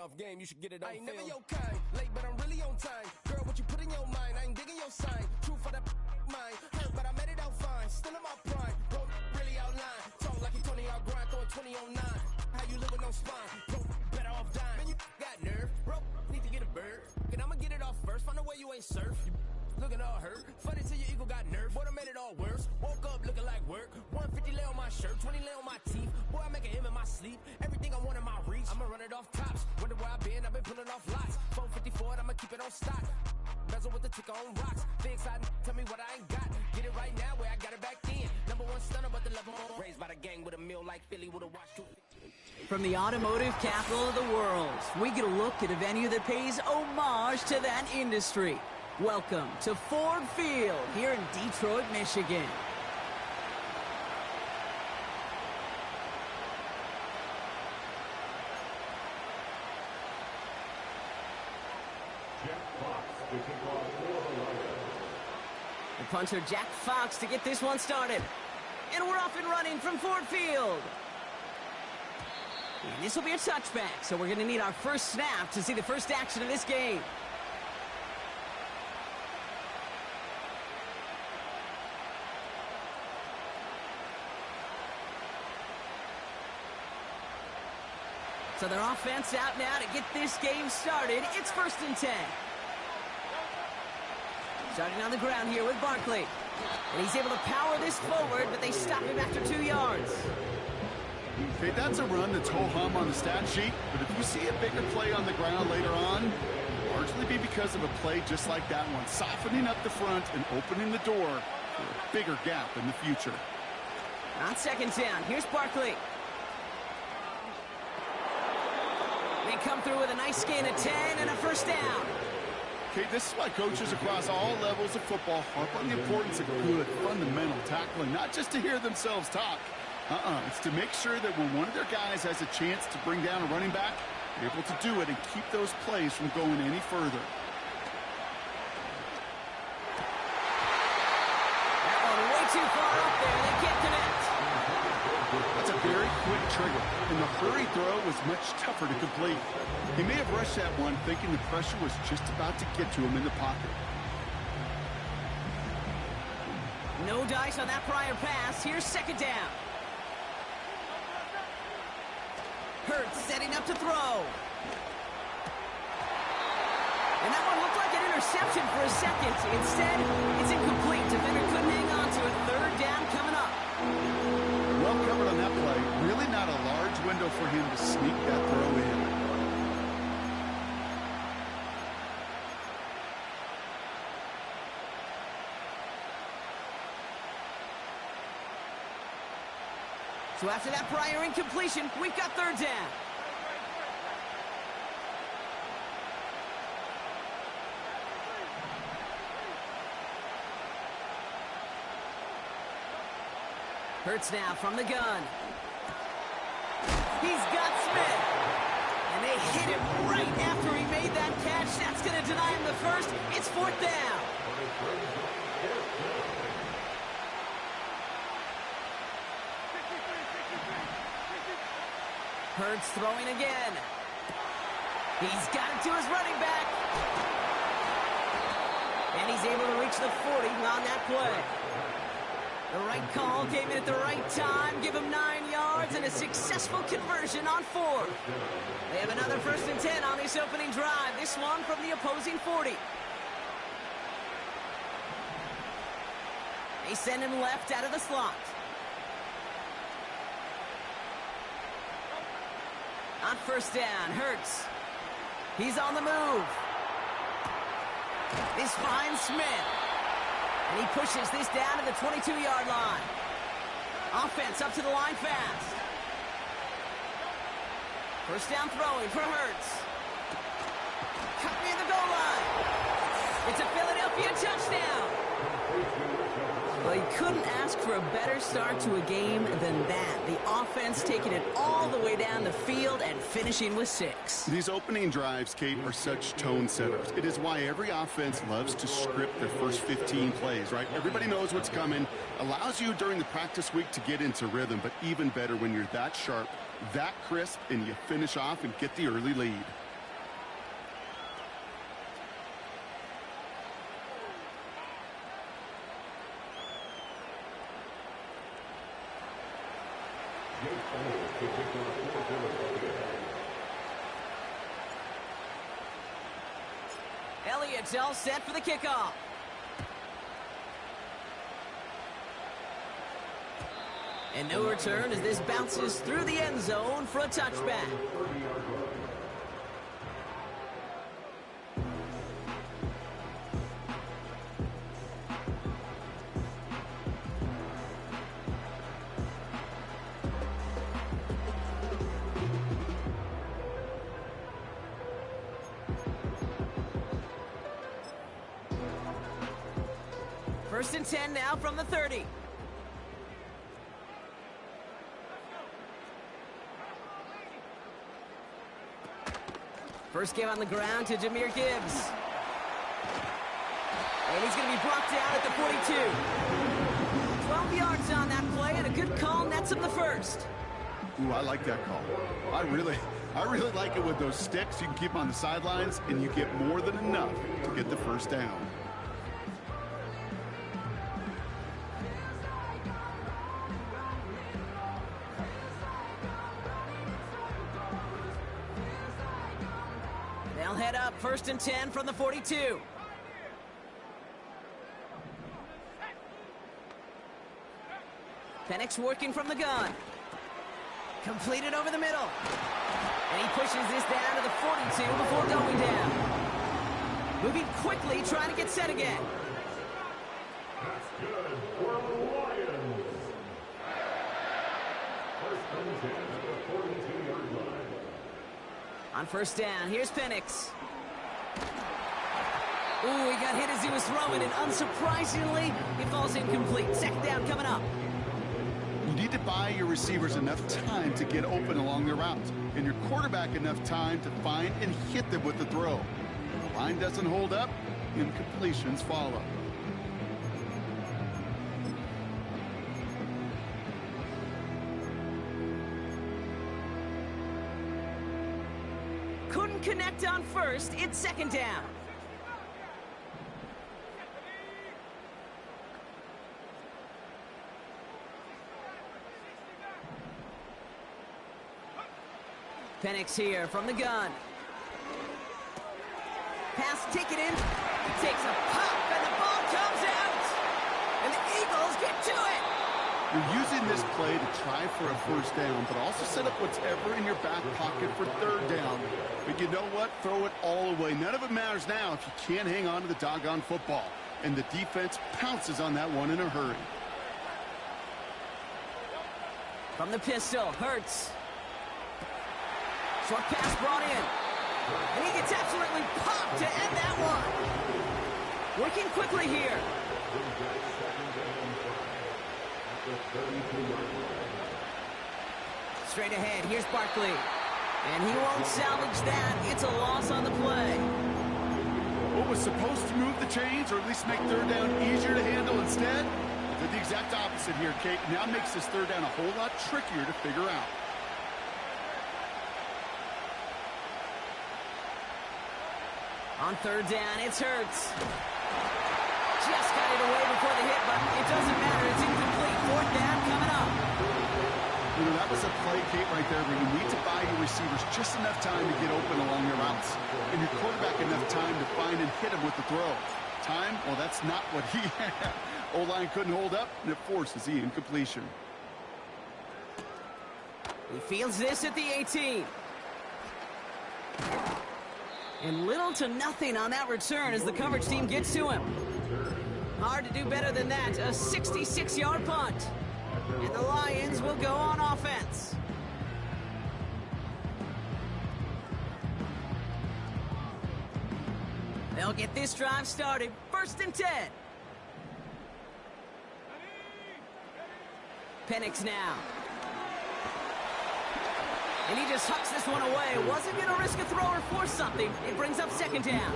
off game, you should get it on film. I ain't never your kind, late but I'm really on time. Girl, what you put in your mind, I ain't digging your sign. True for that mind, hurt but I made it out fine. Still in my prime, bro, really outline. Talk like you Tony out grind, throwing 20 on 9. How you live with no spine, bro, better off dying. Man, you got nerve, bro, need to get a bird. And I'ma get it off first, find a way you ain't surf. You looking all hurt, funny till your ego got nerve. Boy, I made it all worse, woke up looking like work. 150 lay on my shirt, 20 lay on my teeth. Boy, I make an M in my sleep, everything I want in my reach. I'ma run it off tops, wonder where I've been pulling off lots. 454, I'ma keep it on stock. Bezel with the ticker on rocks. Big side, tell me what I ain't got. Get it right now where I got it back then. Number one stunner, but the level on. Raised by the gang with a meal like Philly with a watch too. From the automotive capital of the world, we get a look at a venue that pays homage to that industry. Welcome to Ford Field here in Detroit, Michigan. The punter Jack Fox to get this one started. And we're off and running from Ford Field. And this will be a touchback, so we're going to need our first snap to see the first action of this game. So their offense out now to get this game started. It's 1st and 10. Starting on the ground here with Barkley. And he's able to power this forward, but they stop him after 2 yards. Okay, that's a run that's ho-hum on the stat sheet, but if you see a bigger play on the ground later on, it'll largely be because of a play just like that one, softening up the front and opening the door for a bigger gap in the future. On 2nd down, here's Barkley. They come through with a nice gain of 10 and a 1st down. Okay, this is why coaches across all levels of football harp on the importance of good, fundamental tackling, not just to hear themselves talk. It's to make sure that when one of their guys has a chance to bring down a running back, they're able to do it and keep those plays from going any further. That one way too far up there. They can't connect. That's a very quick trigger, and the hurry throw was much tougher to complete. He may have rushed that one thinking the pressure was just about to get to him in the pocket. No dice on that prior pass. Here's 2nd down. Hurts setting up to throw. And that one looked like an interception for a second. Instead, it's incomplete. Defender couldn't hang on to it. 3rd down coming up. Well covered on that play. Really not a large window for him to sneak that throw in. So after that prior incompletion, we've got 3rd down. Hurts now from the gun. He's got Smith. And they hit him right after he made that catch. That's going to deny him the first. It's 4th down. Hurts throwing again. He's got it to his running back. And he's able to reach the 40 on that play. The right call came in at the right time. Give him 9 yards and a successful conversion on 4. They have another 1st and 10 on this opening drive. This one from the opposing 40. They send him left out of the slot. On 1st down, Hurts. He's on the move. This finds Smith. And he pushes this down to the 22-yard line. Offense up to the line fast. 1st down throwing for Hurts. Cut near the goal line. It's a Philadelphia touchdown. Well, you couldn't ask for a better start to a game than that. The offense taking it all the way down the field and finishing with 6. These opening drives, Kate, are such tone setters. It is why every offense loves to script their first 15 plays, right? Everybody knows what's coming. Allows you during the practice week to get into rhythm, but even better when you're that sharp, that crisp, and you finish off and get the early lead. It's all set for the kickoff. And no return as this bounces through the end zone for a touchback. First and 10 now from the 30. First give on the ground to Jahmyr Gibbs. And he's going to be brought down at the 42. 12 yards on that play, and a good call nets him the first. Ooh, I like that call. I really like it with those sticks. You can keep them on the sidelines, and you get more than enough to get the first down. They'll head up first and 10 from the 42. Penix working from the gun. Completed over the middle. And he pushes this down to the 42 before going down. Moving quickly, trying to get set again. That's good for the Lions. First and 10 at the 42-yard line. On first down, here's Penix. Ooh, he got hit as he was throwing, and unsurprisingly, he falls incomplete. Second down coming up. You need to buy your receivers enough time to get open along their routes, and your quarterback enough time to find and hit them with the throw. When the line doesn't hold up, incompletions follow. Couldn't connect on first. It's second down. Penix here from the gun. Pass taken in. He takes a pop, and the ball comes out. And the Eagles get to it. You're using this play to try for a first down, but also set up whatever in your back pocket for third down. But you know what? Throw it all away. None of it matters now if you can't hang on to the doggone football. And the defense pounces on that one in a hurry. From the pistol, Hurts. Short pass brought in. And he gets absolutely popped to end that one. Working quickly here. Straight ahead, here's Barkley. And he won't salvage that. It's a loss on the play. What was supposed to move the chains, or at least make third down easier to handle instead, did the exact opposite here, Kate. Now makes this third down a whole lot trickier to figure out. On third down, it's Hurts. Just got it away before the hit, but it doesn't matter. It's incomplete. Fourth down coming up. You know, that was a play, Kate, right there where you need to buy your receivers just enough time to get open along their routes, and your quarterback enough time to find and hit him with the throw. Time? Well, that's not what he had. O-line couldn't hold up, and it forces the incompletion. He fields this at the 18. And little to nothing on that return as the coverage team gets to him. Hard to do better than that. A 66-yard punt. And the Lions will go on offense. They'll get this drive started. First and 10. Penix now. And he just hucks this one away. Wasn't going to risk a throw or force something. It brings up second down.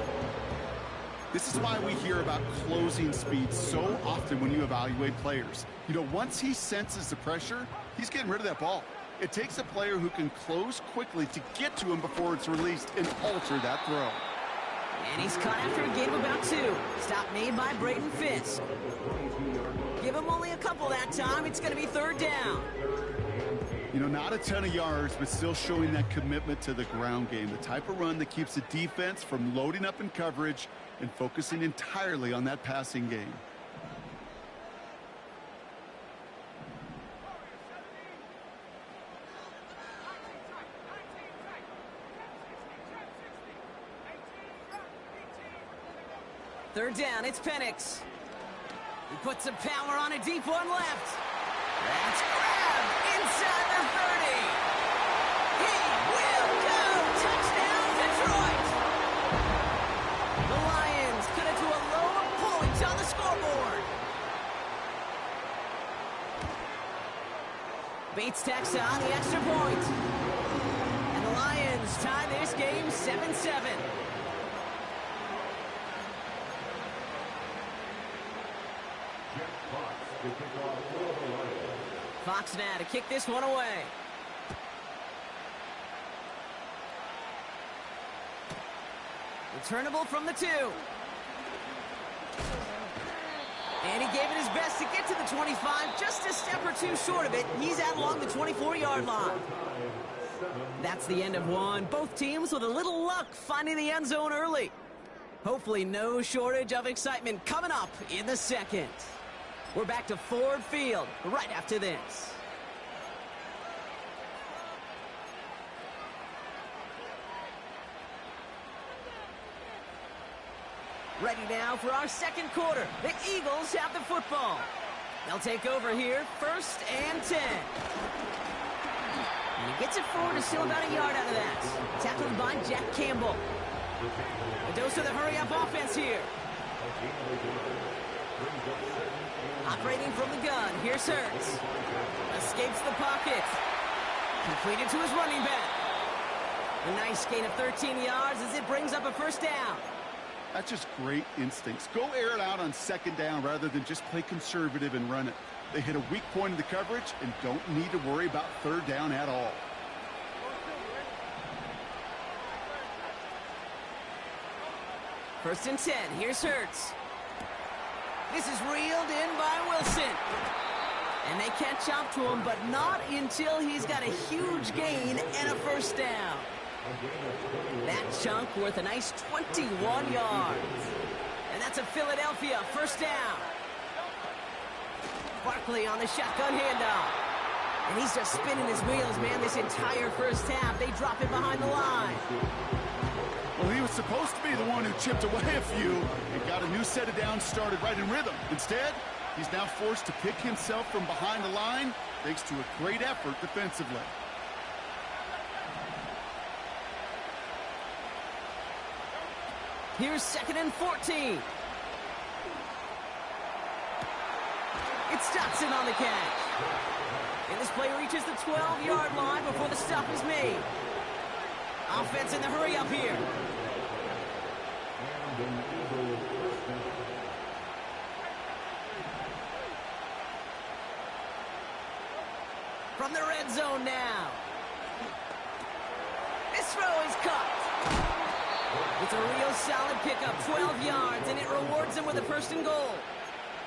This is why we hear about closing speed so often when you evaluate players. You know, once he senses the pressure, he's getting rid of that ball. It takes a player who can close quickly to get to him before it's released and alter that throw. And he's caught after a gain of about 2. Stop made by Braden Fisk. Give him only a couple that time. It's going to be third down. You know, not a ton of yards, but still showing that commitment to the ground game. The type of run that keeps the defense from loading up in coverage and focusing entirely on that passing game. Third down, it's Penix. He puts some power on a deep one left. That's grabbed inside the 30. He will go. Touchdown, Detroit. The Lions cut it to a lone point on the scoreboard. Bates tacks on the extra point. And the Lions tie this game 7-7. Fox now to kick this one away. Returnable from the 2. And he gave it his best to get to the 25, just a step or two short of it. He's out along the 24-yard line. That's the end of one. Both teams with a little luck finding the end zone early. Hopefully no shortage of excitement coming up in the second. We're back to Ford Field right after this. Ready now for our second quarter. The Eagles have the football. They'll take over here, 1st and 10. And he gets it forward to still about a yard out of that. Tackled by Jack Campbell. A dose of the hurry-up offense here. Operating from the gun, here's Hurts. Escapes the pocket. Completed to his running back. A nice gain of 13 yards as it brings up a first down. That's just great instincts. Go air it out on second down rather than just play conservative and run it. They hit a weak point in the coverage and don't need to worry about third down at all. First and 10, here's Hurts. This is reeled in by Wilson. And they catch up to him, but not until he's got a huge gain and a first down. That chunk worth a nice 21 yards. And that's a Philadelphia first down. Barkley on the shotgun handoff. And he's just spinning his wheels, man, this entire first half. They drop it behind the line. Well, he was supposed to be the one who chipped away a few and got a new set of downs started right in rhythm. Instead, he's now forced to pick himself from behind the line thanks to a great effort defensively. Here's 2nd and 14. It's Dotson on the catch. And this play reaches the 12-yard line before the stop is made. Offense in the hurry up here. From the red zone now. This throw is caught. It's a real solid pickup, 12 yards, and it rewards him with a 1st and goal.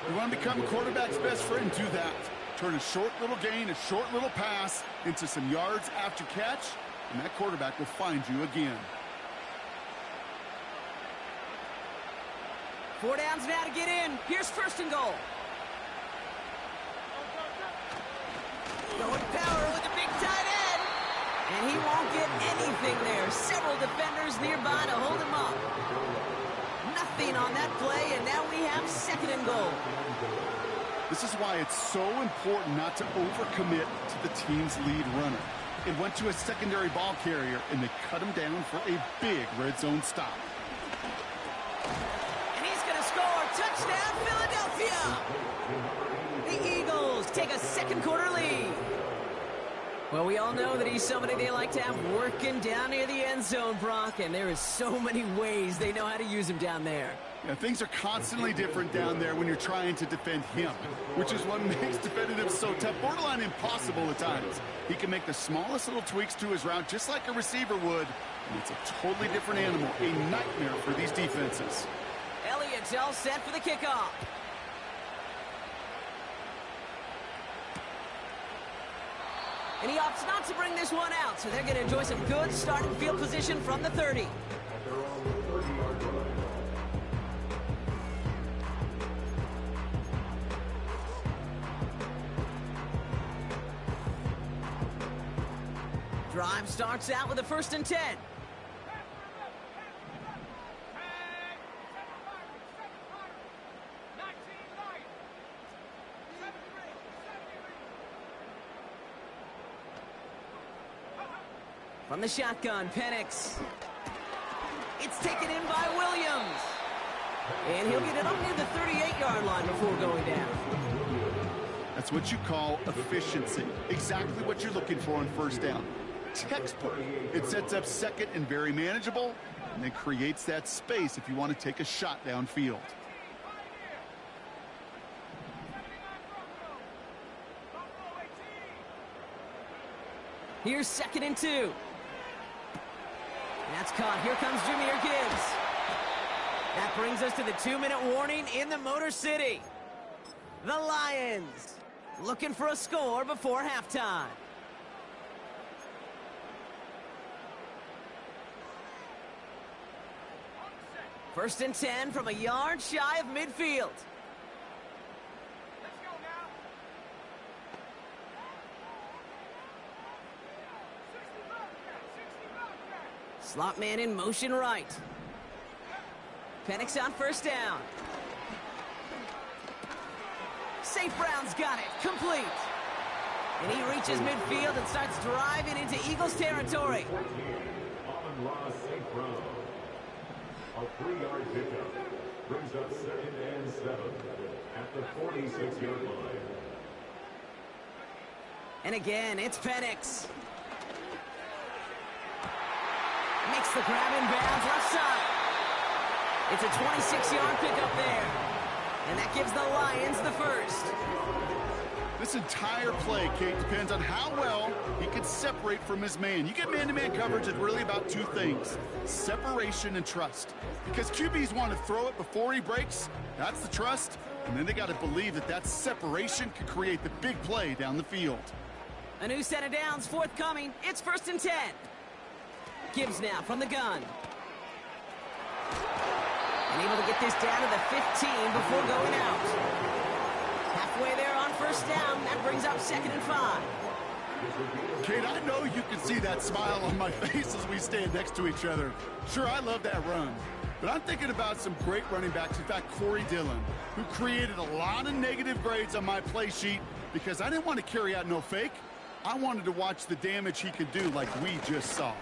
You want to become a quarterback's best friend, do that. Turn a short little gain, a short little pass into some yards after catch, and that quarterback will find you again. 4 downs now to get in. Here's 1st and goal. Going power with a big tight end. And he won't get anything there. Several defenders nearby to hold him up. Nothing on that play, and now we have 2nd and goal. This is why it's so important not to overcommit to the team's lead runner. It went to a secondary ball carrier, and they cut him down for a big red zone stop. And he's going to score. Touchdown, Philadelphia! The Eagles take a second quarter lead. Well, we all know that he's somebody they like to have working down near the end zone, Brock, and there is so many ways they know how to use him down there. Yeah, things are constantly different down there when you're trying to defend him, which is what makes defending him so tough, borderline impossible at times. He can make the smallest little tweaks to his route just like a receiver would, and it's a totally different animal, a nightmare for these defenses. Elliott's all set for the kickoff. And he opts not to bring this one out, so they're going to enjoy some good starting field position from the 30. Drive starts out with a 1st and 10. From the shotgun, Penix. It's taken in by Williams. And he'll get it up near the 38-yard line before going down. That's what you call efficiency. Exactly what you're looking for on 1st down. Textbook. It sets up 2nd and very manageable, and then creates that space if you want to take a shot downfield. Here's 2nd and 2. That's caught. Here comes Jahmyr Gibbs. That brings us to the 2-minute warning in the Motor City. The Lions looking for a score before halftime. First and 10 from a yard shy of midfield. Slot man in motion right. Penix on 1st down. St. Brown's got it. Complete. And he reaches midfield and starts driving into Eagles territory. On St. Brown. A 3-yard pickup brings up 2nd and 7 at the 46-yard line. And again, it's Penix. Makes the grab in bounds left side. It's a 26-yard pickup there. And that gives the Lions the 1st. This entire play, Kate, depends on how well he can separate from his man. You get man-to-man coverage, it's really about 2 things: separation and trust. Because QBs want to throw it before he breaks. That's the trust. And then they got to believe that that separation can create the big play down the field. A new set of downs forthcoming. It's 1st and 10. Gibbs now from the gun. And able to get this down to the 15 before going out. Halfway there on 1st down. That brings up 2nd and 5. Kate, I know you can see that smile on my face as we stand next to each other. Sure, I love that run. But I'm thinking about some great running backs. In fact, Corey Dillon, who created a lot of negative grades on my play sheet because I didn't want to carry out no fake. I wanted to watch the damage he could do like we just saw.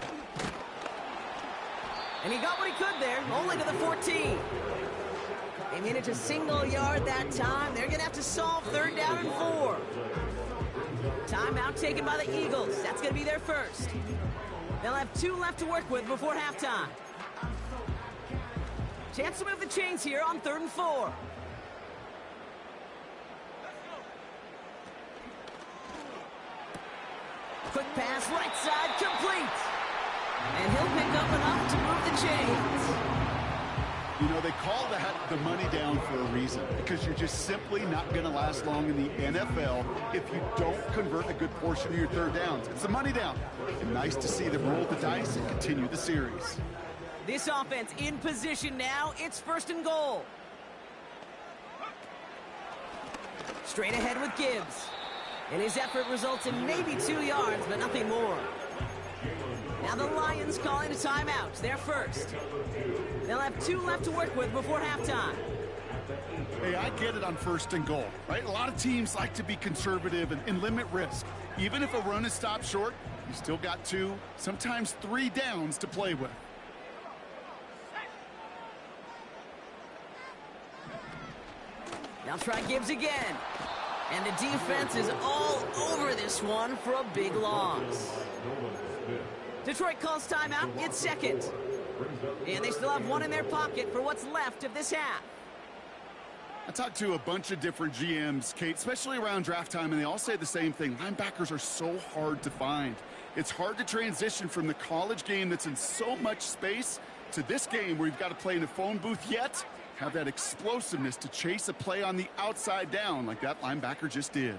And he got what he could there, only to the 14. They made it to single yard that time. They're going to have to solve 3rd down and 4. Timeout taken by the Eagles. That's going to be their 1st. They'll have 2 left to work with before halftime. Chance to move the chains here on 3rd and 4. Quick pass, right side, complete. And he'll pick up enough to move the chains. You know, they call that the money down for a reason, because you're just simply not going to last long in the NFL if you don't convert a good portion of your 3rd downs. It's the money down. And nice to see them roll the dice and continue the series. This offense in position now. It's 1st and goal. Straight ahead with Gibbs. And his effort results in maybe 2 yards, but nothing more. Now the Lions calling a timeout. They're 1st. They'll have 2 left to work with before halftime. Hey, I get it on 1st and goal, right? A lot of teams like to be conservative and limit risk. Even if a run is stopped short, you still got 2, sometimes 3 downs to play with. Now try Gibbs again. And the defense is all over this one for a big loss. Detroit calls timeout. It's 2nd. And they still have 1 in their pocket for what's left of this half. I talked to a bunch of different GMs, Kate, especially around draft time, and they all say the same thing. Linebackers are so hard to find. It's hard to transition from the college game that's in so much space to this game where you've got to play in a phone booth, yet have that explosiveness to chase a play on the outside down like that linebacker just did.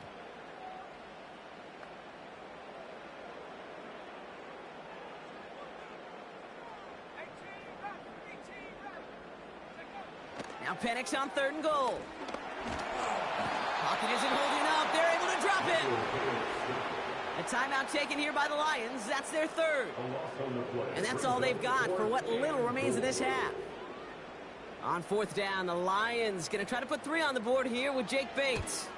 Now Penix on 3rd and goal. Pocket isn't holding up. They're able to drop it. A timeout taken here by the Lions. That's their third. And that's all they've got for what little remains of this half. On fourth down, the Lions going to try to put 3 on the board here with Jake Bates.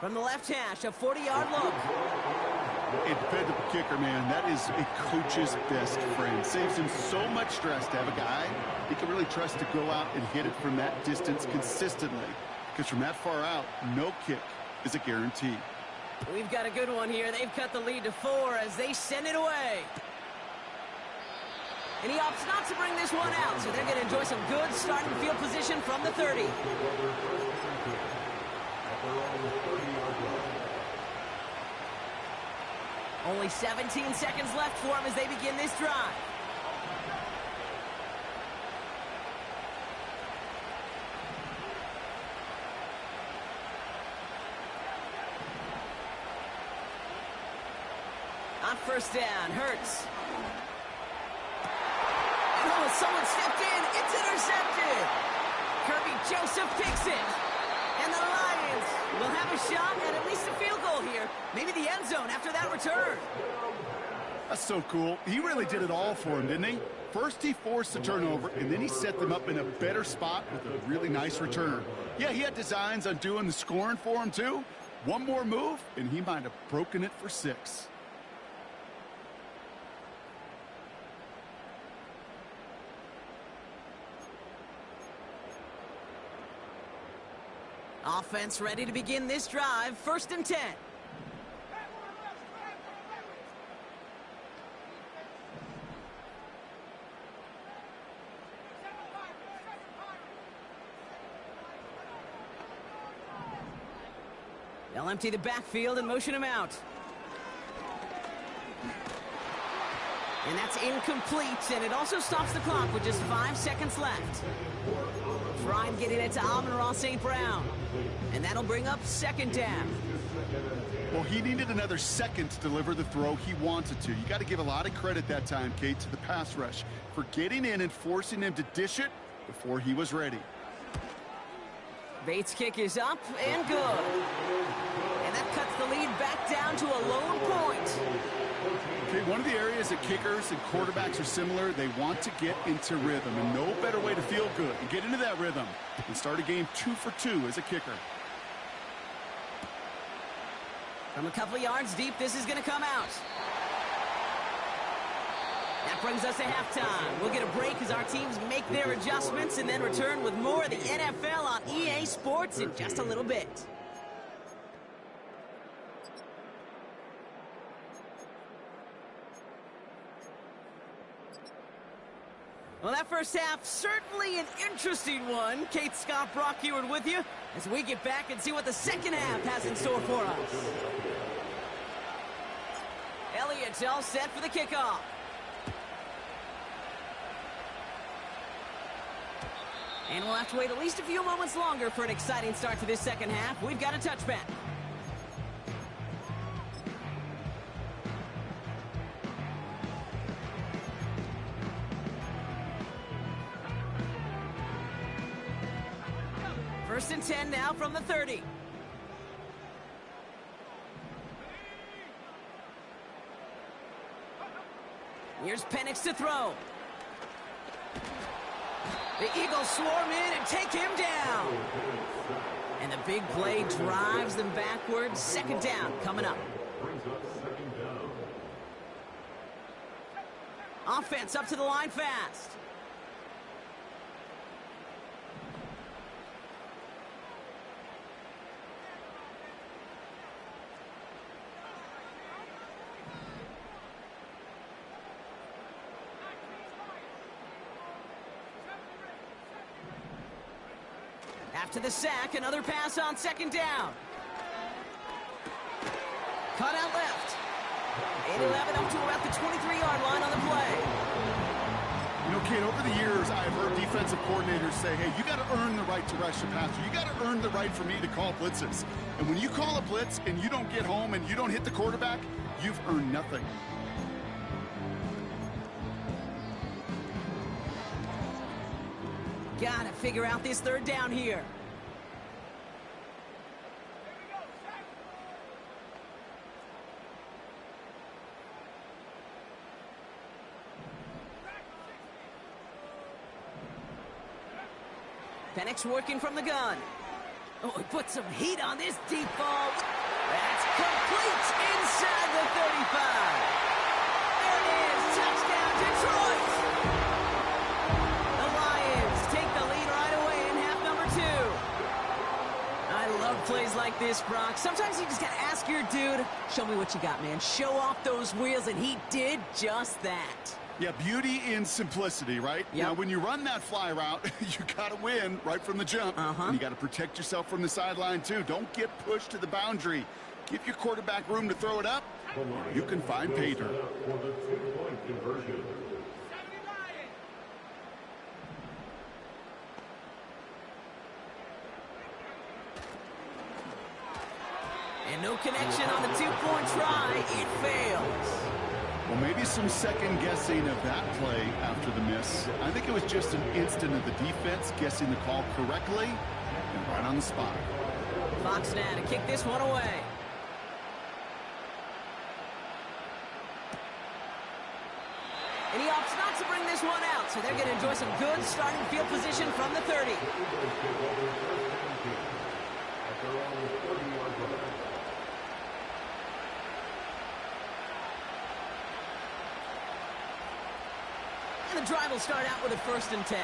From the left hash, a 40-yard look. A dependable kicker, man. That is a coach's best friend. Saves him so much stress to have a guy he can really trust to go out and hit it from that distance consistently. Because from that far out, no kick is a guarantee. We've got a good one here. They've cut the lead to 4 as they send it away. And he opts not to bring this one out, so they're going to enjoy some good starting field position from the 30. Only 17 seconds left for him as they begin this drive. On first down, Hurts. Oh, someone stepped in. It's intercepted. Kirby Joseph picks it. And the Lions will have a shot at least a field goal here. Maybe the end zone after that return. That's so cool. He really did it all for him, didn't he? First he forced the turnover, and then he set them up in a better spot with a really nice return. Yeah, he had designs on doing the scoring for him, too. One more move, and he might have broken it for 6. Offense ready to begin this drive. First and 10. They'll empty the backfield and motion him out. And that's incomplete, and it also stops the clock with just 5 seconds left. Trying getting it to Amon-Ra St. Brown. And that'll bring up second down. Well, he needed another second to deliver the throw he wanted to. You got to give a lot of credit that time, Kate, to the pass rush for getting in and forcing him to dish it before he was ready. Bates' kick is up and good. And that cuts the lead back down to a lone point. Okay, one of the areas that kickers and quarterbacks are similar, they want to get into rhythm, and no better way to feel good and get into that rhythm and start a game 2 for 2 as a kicker. From a couple of yards deep, this is going to come out. That brings us to halftime. We'll get a break as our teams make their adjustments and then return with more of the NFL on EA Sports in just a little bit. Well, that first half, certainly an interesting one. Kate, Scott, Brock Heward with you as we get back and see what the second half has in store for us. Elliott's all set for the kickoff. And we'll have to wait at least a few moments longer for an exciting start to this second half. We've got a touchback. First and 10 now from the 30. Here's Penix to throw. The Eagles swarm in and take him down. And the big play drives them backwards. Second down coming up. Offense up to the line fast. After the sack, another pass on second down. Cut out left. And he'll have it up to about the 23-yard line on the play. You know, Kate, over the years, I've heard defensive coordinators say, hey, you got to earn the right to rush the passer. You got to earn the right for me to call blitzes. And when you call a blitz and you don't get home and you don't hit the quarterback, you've earned nothing. Gotta figure out this third down here. Penix working from the gun. Oh, he put some heat on this deep ball. That's complete inside the 35. There it is. Touchdown, Detroit. The Lions take the lead right away in half number 2. I love plays like this, Brock. Sometimes you just got to ask your dude, show me what you got, man. Show off those wheels, and he did just that. Yeah, beauty in simplicity, right? Yep. Now, when you run that fly route, you got to win right from the jump. And you got to protect yourself from the sideline, too. Don't get pushed to the boundary. Give your quarterback room to throw it up. You can find pay dirt. For the 2-point conversion. And no connection on the 2-point try. It fails. Well, maybe some second guessing of that play after the miss. I think it was just an instant of the defense guessing the call correctly and right on the spot. Fox now to kick this one away. And he opts not to bring this one out, so they're going to enjoy some good starting field position from the 30. And the drive will start out with a 1st and 10.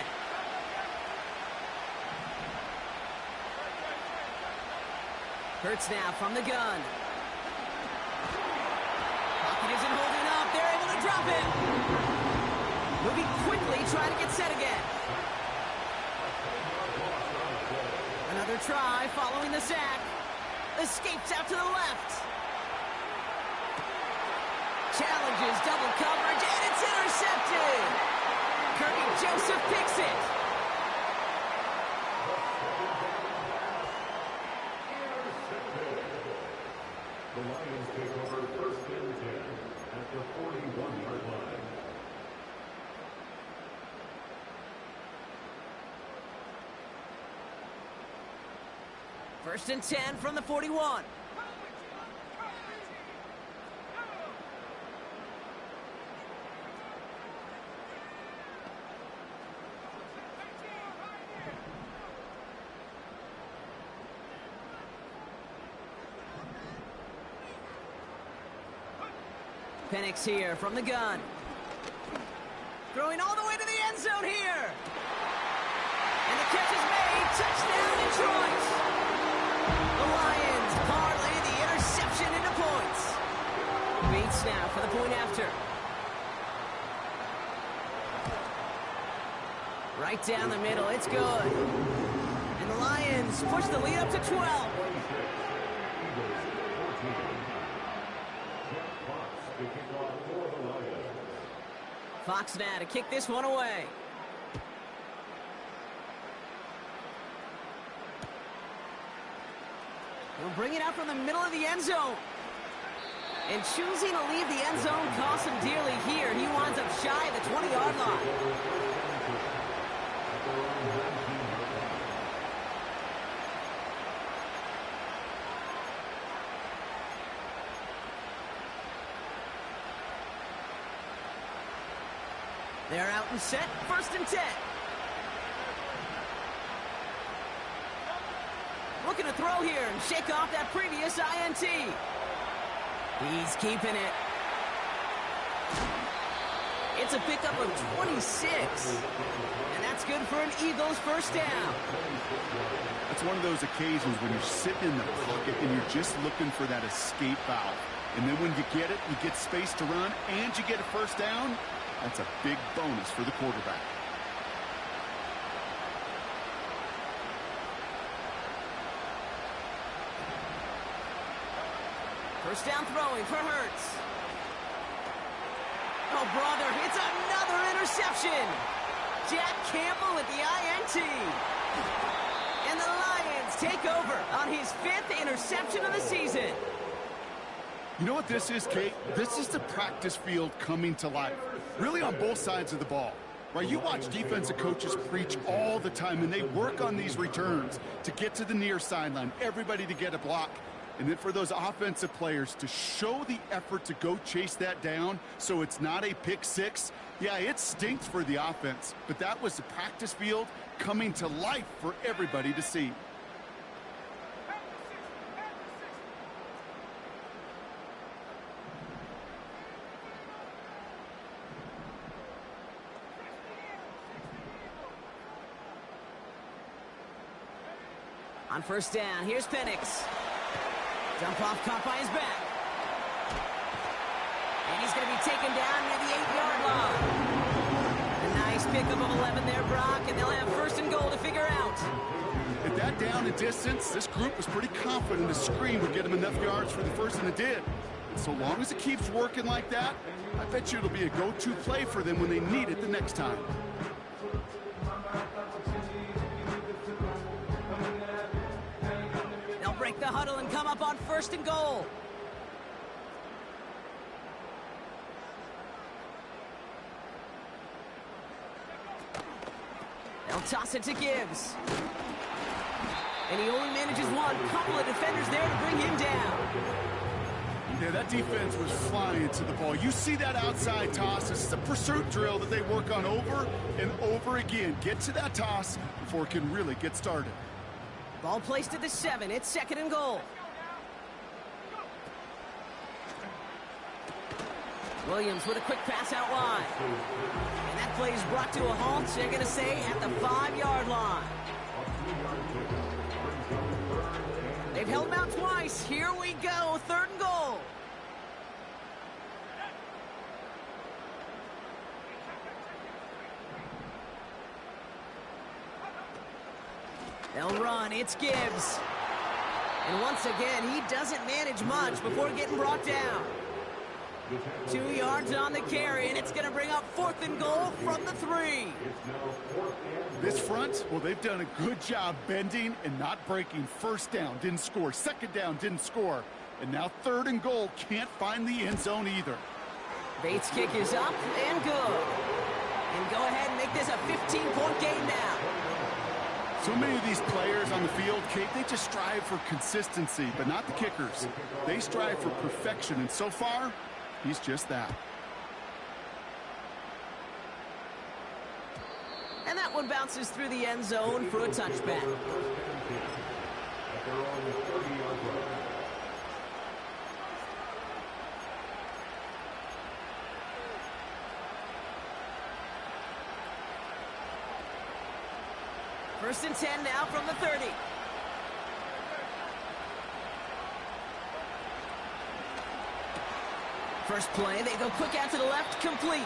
Hurts now from the gun. Pocket isn't holding up. They're able to drop it. Moving quickly, trying to get set again. Another try following the sack. Escapes out to the left. Challenges double coverage, and it's intercepted. Kirby Joseph picks it. The Lions take over 1st and 10 at the 41-yard line. First and 10 from the 41. Penix here from the gun. Throwing all the way to the end zone here. And the catch is made. Touchdown, Detroit. The Lions parlay the interception into points. Bates now for the point after. Right down the middle. It's good. And the Lions push the lead up to 12. Fox now to kick this one away. He'll bring it out from the middle of the end zone. And choosing to leave the end zone costs him dearly here. He winds up shy of the 20-yard line. They're out and set, 1st and 10. Looking to throw here and shake off that previous INT. He's keeping it. It's a pickup of 26. And that's good for an Eagles 1st down. It's one of those occasions when you're sitting in the pocket and you're just looking for that escape valve. And then when you get it, you get space to run, and you get a 1st down. That's a big bonus for the quarterback. First down throwing for Hurts. Oh, brother, it's another interception. Jack Campbell with the INT. And the Lions take over on his 5th interception of the season. You know what this is, Kate? This is the practice field coming to life. Really on both sides of the ball. Right? You watch defensive coaches preach all the time, and they work on these returns to get to the near sideline, everybody to get a block. And then for those offensive players to show the effort to go chase that down so it's not a pick six, Yeah, it stinks for the offense, but that was the practice field coming to life for everybody to see. On first down, here's Penix. Dump off caught by his back. And he's going to be taken down near the 8-yard line. A nice pickup of 11 there, Brock, and they'll have first and goal to figure out. At that down and distance, this group was pretty confident the screen would get them enough yards for the first, and it did. And so long as it keeps working like that, I bet you it'll be a go-to play for them when they need it the next time. They'll break the huddle and come up on first and goal. They'll toss it to Gibbs. And he only manages one. Couple of defenders there to bring him down. Yeah, that defense was flying to the ball. You see that outside toss. This is a pursuit drill that they work on over and over again. Get to that toss before it can really get started. Ball placed at the 7. It's second and goal. Williams with a quick pass out wide. And that play is brought to a halt, they're going to say, at the 5-yard line. They've held him out twice. Here we go, third and goal. They'll run. It's Gibbs. And once again, he doesn't manage much before getting brought down. 2 yards on the carry, and it's going to bring up fourth and goal from the 3. This front, well, they've done a good job bending and not breaking. First down, didn't score. Second down, didn't score. And now third and goal, can't find the end zone either. Bates' kick is up and good. And go ahead and make this a 15-point game now. So many of these players on the field, Kate, they just strive for consistency, but not the kickers. They strive for perfection, and so far, he's just that. And that one bounces through the end zone for a touchback. First and 10 now from the 30. First play, they go quick out to the left, complete.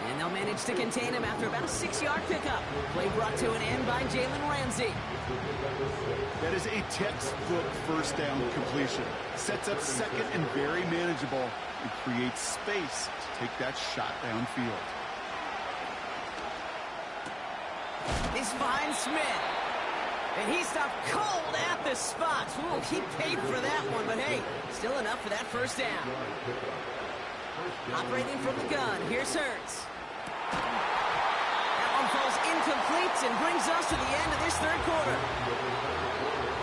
And they'll manage to contain him after about a 6-yard pickup. Play brought to an end by Jalen Ramsey. That is a textbook first down completion. Sets up second and very manageable and creates space to take that shot downfield. This finds Smith. And he stopped cold at the spot. Ooh, he paid for that one, but hey, still enough for that first down. Operating from the gun, here's Hurts. That one falls incomplete and brings us to the end of this third quarter.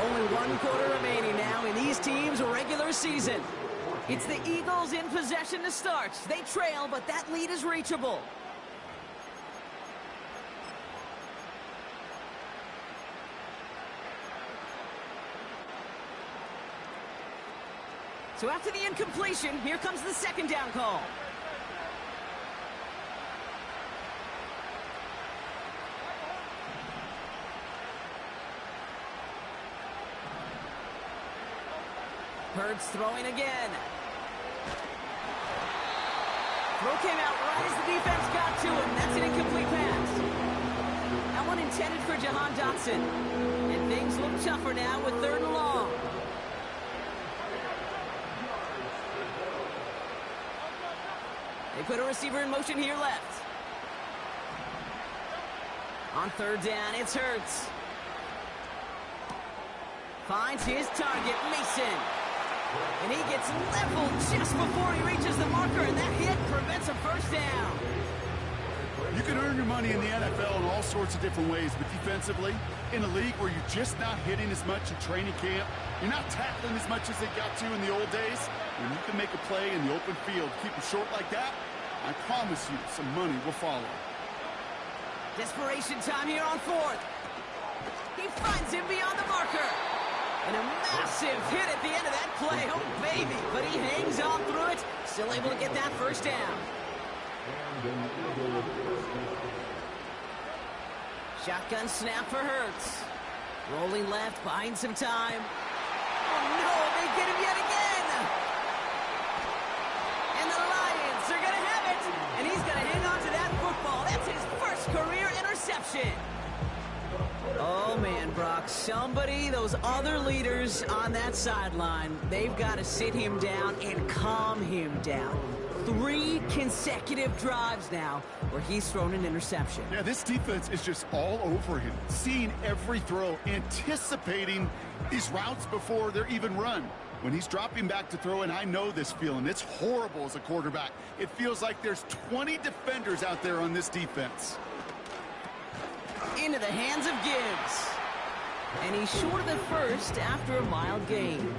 Only 1 quarter remaining now in these teams' regular season. It's the Eagles in possession to start. They trail, but that lead is reachable. So after the incompletion, here comes the second down call. Hurts throwing again. Throw came out right as the defense got to him. That's an incomplete pass. That one intended for Jahan Dotson. And things look tougher now with third and long. They put a receiver in motion here left. On third down, it's Hurts. Finds his target, Mason. And he gets leveled just before he reaches the marker, and that hit prevents a first down. You can earn your money in the NFL in all sorts of different ways, but defensively, in a league where you're just not hitting as much in training camp, you're not tackling as much as they got to in the old days, when you can make a play in the open field, keep it short like that, I promise you some money will follow. Desperation time here on fourth. He finds him beyond the marker. And a massive hit at the end of that play. Oh, baby. But he hangs on through it. Still able to get that first down. Shotgun snap for Hurts. Rolling left, buying some time. Oh, no, they get him yet again. And the Lions are going to have it. And he's going to hang on to that football. That's his first career interception. Oh, man, Brock, those other leaders on that sideline, they've got to sit him down and calm him down. 3 consecutive drives now where he's thrown an interception. Yeah, this defense is just all over him, seeing every throw, anticipating these routes before they're even run. When he's dropping back to throw, and I know this feeling, it's horrible as a quarterback. It feels like there's 20 defenders out there on this defense. Into the hands of Gibbs. And he's short of the first after a mild gain.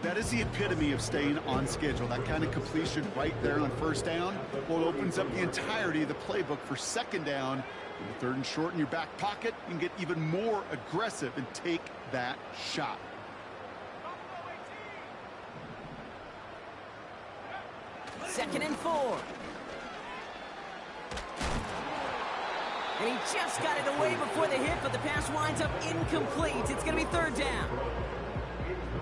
That is the epitome of staying on schedule. That kind of completion right there on first down. Well, it opens up the entirety of the playbook for second down. And 3rd and short in your back pocket, you can get even more aggressive and take that shot. Second and 4. And he just got it away before the hit, but the pass winds up incomplete. It's going to be 3rd down.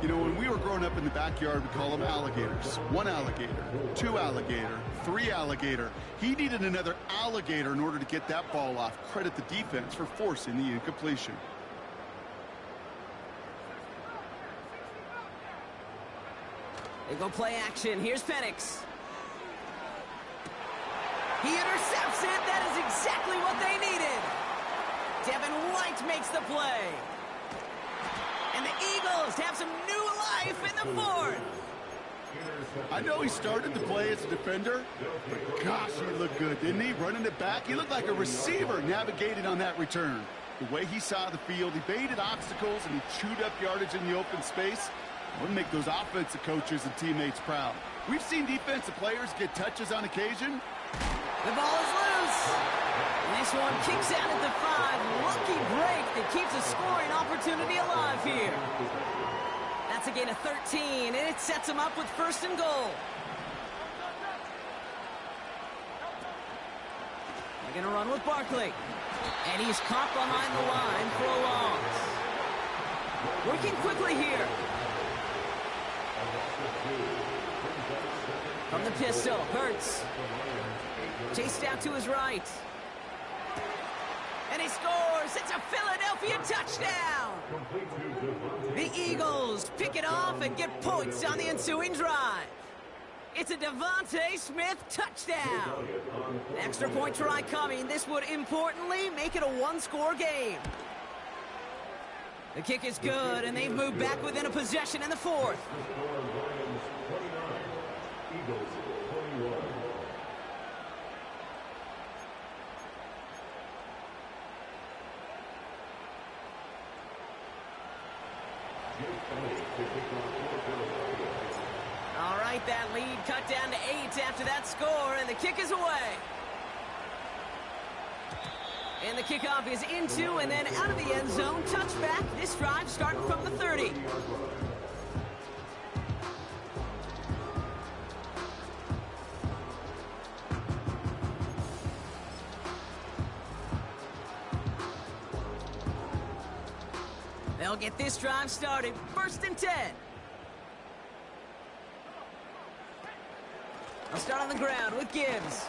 You know, when we were growing up in the backyard, we call them alligators. 1 alligator, 2 alligator, 3 alligator. He needed another alligator in order to get that ball off. Credit the defense for forcing the incompletion. They go play action. Here's Penix. He intercepts it. That is exactly what they needed. Devin White makes the play. And the Eagles have some new life in the 4th. I know he started the play as a defender, but gosh, he looked good, didn't he? Running it back, he looked like a receiver navigating on that return. The way he saw the field, he baited obstacles, and he chewed up yardage in the open space. Wouldn't make those offensive coaches and teammates proud. We've seen defensive players get touches on occasion. The ball is loose. And this one kicks out at the 5. Lucky break that keeps a scoring opportunity alive here. That's a gain of 13, and it sets him up with 1st and goal. They're going to run with Barkley. And he's caught behind the line for a loss. Working quickly here. From the pistol, Hurts. Chased out to his right. And he scores. It's a Philadelphia touchdown. The Eagles pick it off and get points on the ensuing drive. It's a Devontae Smith touchdown. An extra point try coming. This would importantly make it a 1-score game. The kick is good, and they've moved back within a possession in the 4th. All right, that lead cut down to 8 after that score, and the kick is away. And the kickoff is into and then out of the end zone. Touchback. This drive starting from the 30. They'll get this drive started. 1st and 10. I'll start on the ground with Gibbs.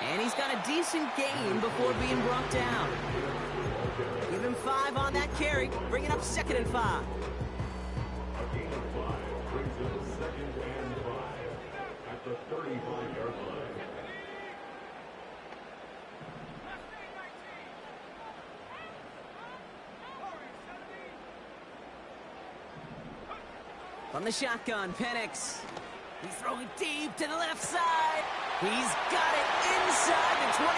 And he's got a decent gain before being brought down. Give him 5 on that carry. Bring it up 2nd and 5. A gain of 5 brings up 2nd and 5 at the 35-yard line. From the shotgun, Penix. He's throwing deep to the left side. He's got it inside the 25.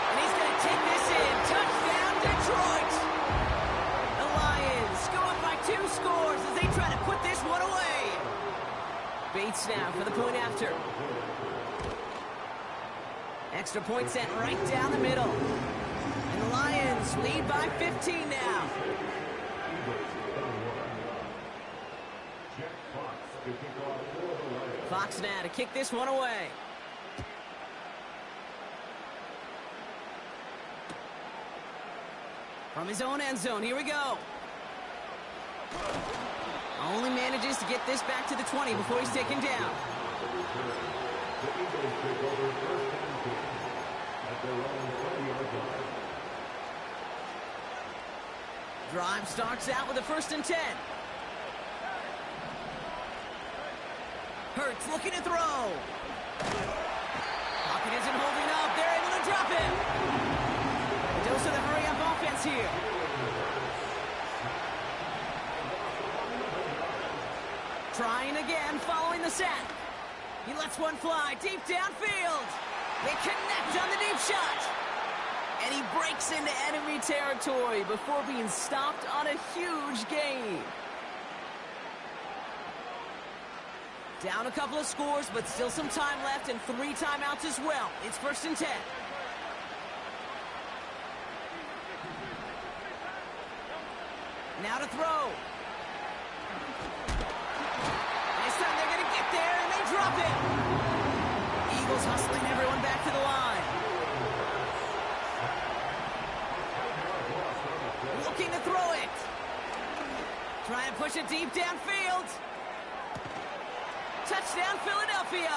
And he's going to take this in. Touchdown, Detroit. The Lions go up by 2 scores as they try to put this one away. Bates now for the point after. Extra point sent right down the middle. And the Lions lead by 15 now. Fox now to kick this one away. From his own end zone, here we go. Only manages to get this back to the 20 before he's taken down. Drive starts out with a 1st and 10. Hurts looking to throw. Pocket isn't holding up. They're able to drop him. A dose of the hurry-up offense here. Trying again, following the sack. He lets one fly deep downfield. They connect on the deep shot. And he breaks into enemy territory before being stopped on a huge gain. Down a couple of scores, but still some time left and 3 timeouts as well. It's 1st and 10. Now to throw. This time they're going to get there, and they drop it. Eagles hustling everyone back to the line. Looking to throw it. Trying to push it deep downfield. Touchdown, Philadelphia.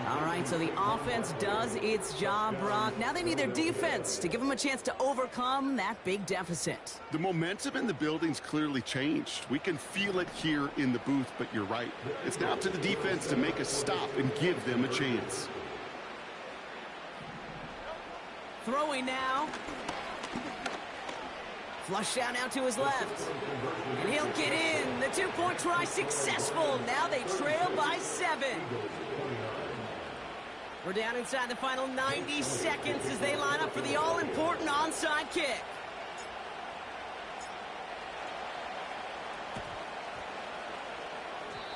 All right, so the offense does its job, Brock. Now they need their defense to give them a chance to overcome that big deficit. The momentum in the building's clearly changed. We can feel it here in the booth, but you're right. It's now up to the defense to make a stop and give them a chance. Throwing now. Flush down now to his left. And he'll get in. The 2-point try successful. Now they trail by 7. We're down inside the final 90 seconds as they line up for the all-important onside kick.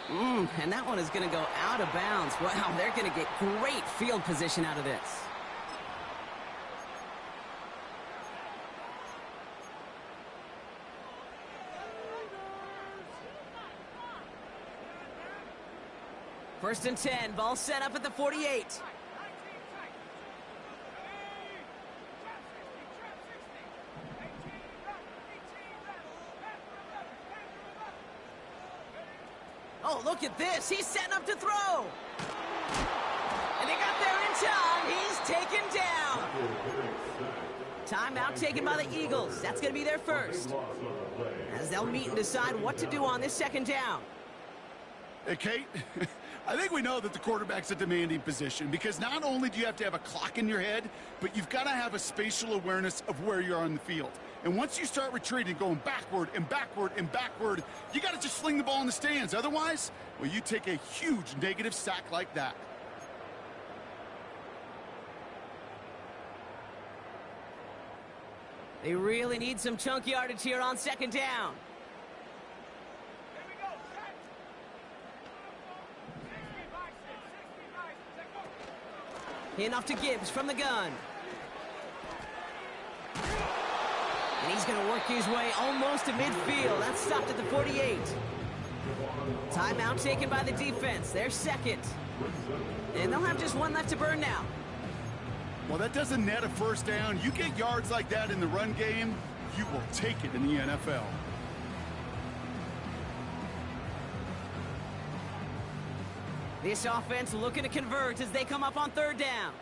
And that one is going to go out of bounds. Wow, they're going to get great field position out of this. First and 10, ball set up at the 48. Oh, look at this. He's setting up to throw. And they got there in time. He's taken down. Timeout taken by the Eagles. That's going to be their first, as they'll meet and decide what to do on this 2nd down. Hey, Kate, I think we know that the quarterback's a demanding position because not only do you have to have a clock in your head, but you've got to have a spatial awareness of where you are on the field. And once you start retreating, going backward and backward and backward, you got to just fling the ball in the stands. Otherwise, well, you take a huge negative sack like that. They really need some chunk yardage here on 2nd down. Hand off to Gibbs from the gun. And he's going to work his way almost to midfield. That's stopped at the 48. Timeout taken by the defense. Their 2nd. And they'll have just 1 left to burn now. Well, that doesn't net a 1st down. You get yards like that in the run game, you will take it in the NFL. This offense looking to convert as they come up on 3rd down.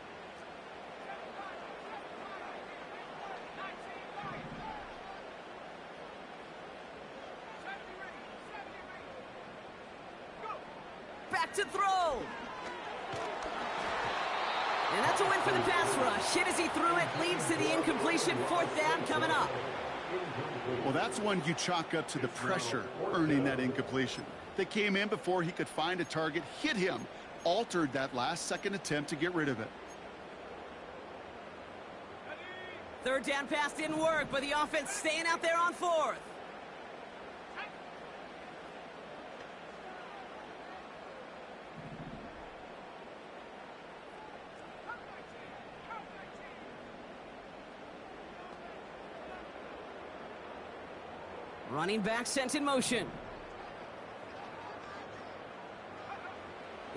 Back to throw. And that's a win for the pass rush. Hit as he threw it, leads to the incompletion. 4th down coming up. Well, that's one you chalk up to the pressure earning that incompletion. They came in before he could find a target, hit him, altered that last-second attempt to get rid of it. 3rd down pass didn't work, but the offense staying out there on 4th. Running back sent in motion.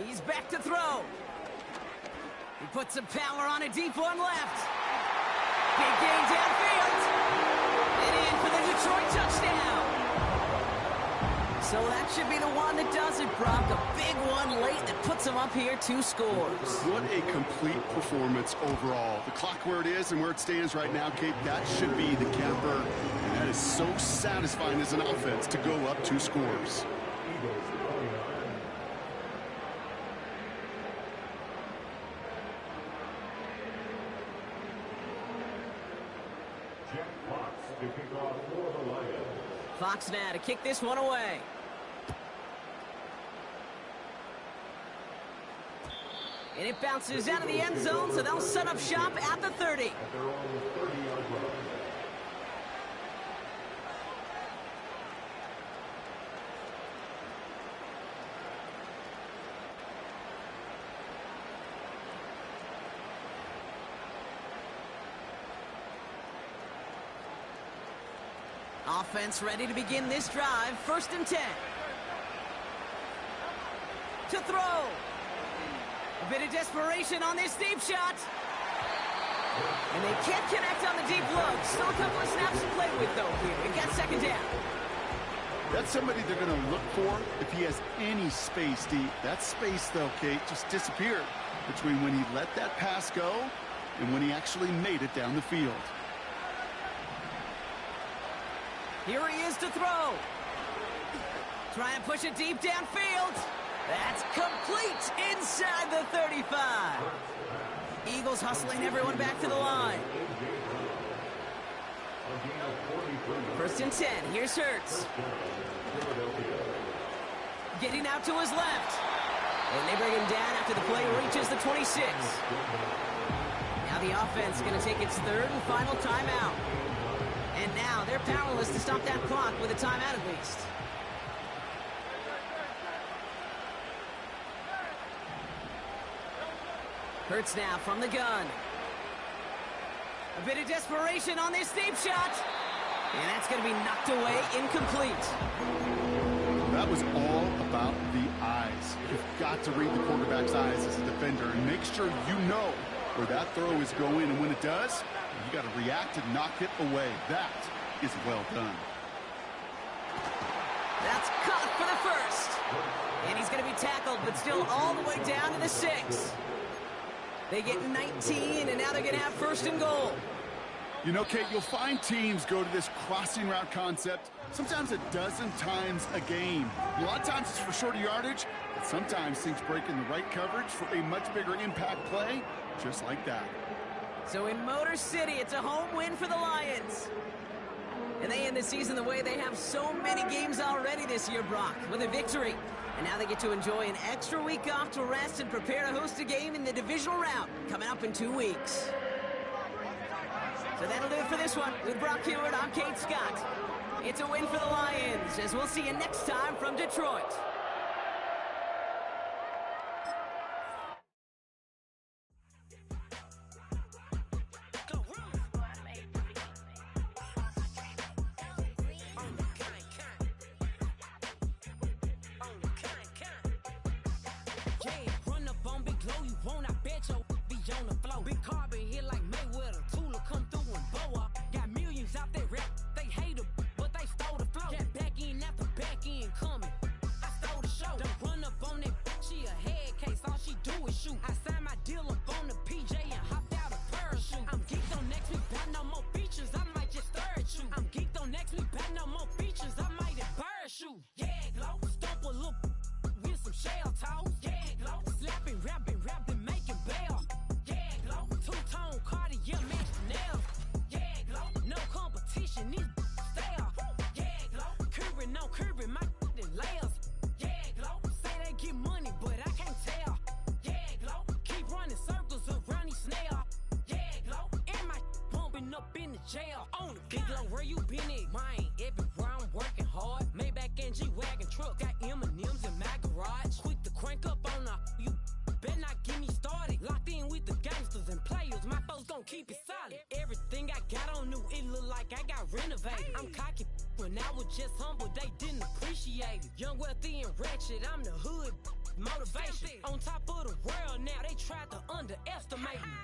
He's back to throw. He puts some power on a deep one left. Big gain downfield. And in for the Detroit touchdown. So that should be the one that does it, Brock. A big one late that puts him up here 2 scores. What a complete performance overall. The clock where it is and where it stands right now, Kate, that should be the capper. And that is so satisfying as an offense to go up 2 scores. To kick off for the Lions. Fox now to kick this one away. And it bounces out of the end zone, so they'll set up shop at the 30. At their own 30-yard line. Offense ready to begin this drive. 1st and 10. To throw. A bit of desperation on this deep shot. And they can't connect on the deep look. Still a couple of snaps to play with, though, here. We got 2nd down. That's somebody they're going to look for if he has any space deep. That space, though, Kate, just disappeared between when he let that pass go and when he actually made it down the field. Here he is to throw. Trying to push it deep downfield. That's complete inside the 35. Eagles hustling everyone back to the line. 1st and 10. Here's Hurts. Getting out to his left. And they bring him down after the play reaches the 26. Now the offense is going to take its 3rd and final timeout. And now they're powerless to stop that clock with a timeout at least. Hurts now from the gun. A bit of desperation on this deep shot. And that's going to be knocked away, incomplete. That was all about the eyes. You've got to read the quarterback's eyes as a defender and make sure you know where that throw is going. And when it does, you got to react and knock it away. That is well done. That's caught for the 1st. And he's going to be tackled, but still all the way down to the 6. They get 19, and now they're going to have 1st and goal. You know, Kate, you'll find teams go to this crossing route concept sometimes a dozen times a game. A lot of times it's for shorter yardage, but sometimes things break in the right coverage for a much bigger impact play, just like that. So in Motor City, it's a home win for the Lions. And they end the season the way they have so many games already this year, Brock, with a victory. And now they get to enjoy an extra week off to rest and prepare to host a game in the divisional round coming up in 2 weeks. So that'll do it for this one. With Brock Hewitt, I'm Kate Scott. It's a win for the Lions, as we'll see you next time from Detroit. I was just humble, they didn't appreciate it. Young, wealthy, and wretched, I'm the hood motivation. On top of the world now, they tried to underestimate me.